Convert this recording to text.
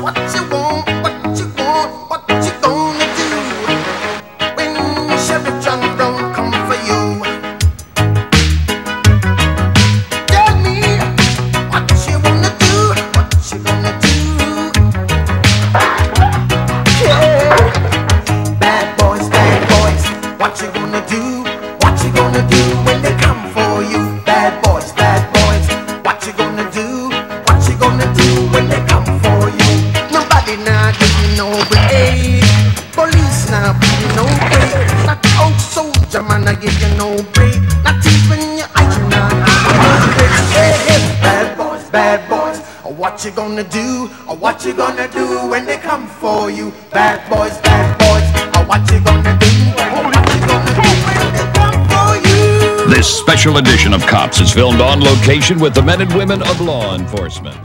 what you want, what you want, what you gonna do when Sheriff John Brown come for you? Tell me what you wanna do, what you gonna do. Yeah. Bad boys, what you gonna do? What you gonna do when they come for you? Bad boys, what you gonna do? What you gonna do when they come for you? Nobody now give you no break. Police now give you no break. Not the old soldier man I give you no break. Not even your iron now give you no break. Hey, hey, bad boys, what you gonna do? What you gonna do when they come for you? Bad boys, what you gonna do? What you gonna do when they come for you? This special edition of Cops is filmed on location with the men and women of law enforcement.